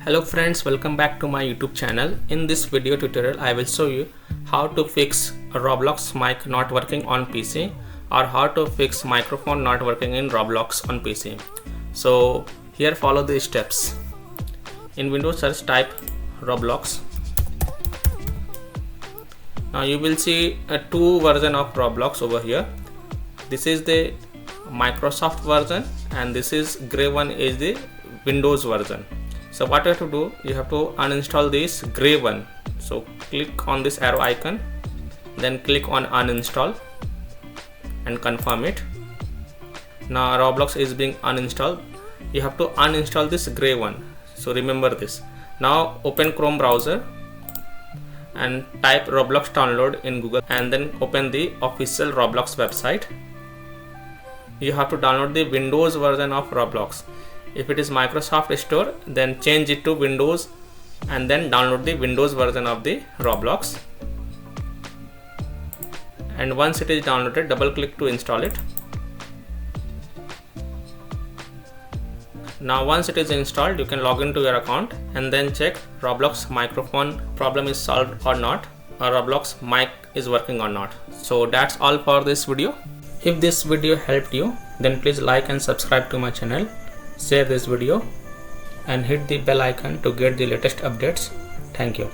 Hello friends, welcome back to my YouTube channel. In this video tutorial I will show you how to fix a Roblox mic not working on PC or how to fix microphone not working in Roblox on PC. So here follow these steps. In Windows search type Roblox. Now you will see two versions of Roblox over here. This is the Microsoft version and this is gray one is the Windows version. So what you have to do, you have to uninstall this gray one. So click on this arrow icon, then click on uninstall and confirm it. Now Roblox is being uninstalled. You have to uninstall this gray one. So remember this. Now open Chrome browser and type Roblox download in Google and then open the official Roblox website. You have to download the Windows version of Roblox. If it is Microsoft Store, then change it to Windows and then download the Windows version of the Roblox. And once it is downloaded, double click to install it. Now once it is installed, you can log into your account and then check Roblox microphone problem is solved or not, or Roblox mic is working or not. So that's all for this video. If this video helped you, then please like and subscribe to my channel. Share this video and hit the bell icon to get the latest updates. Thank you.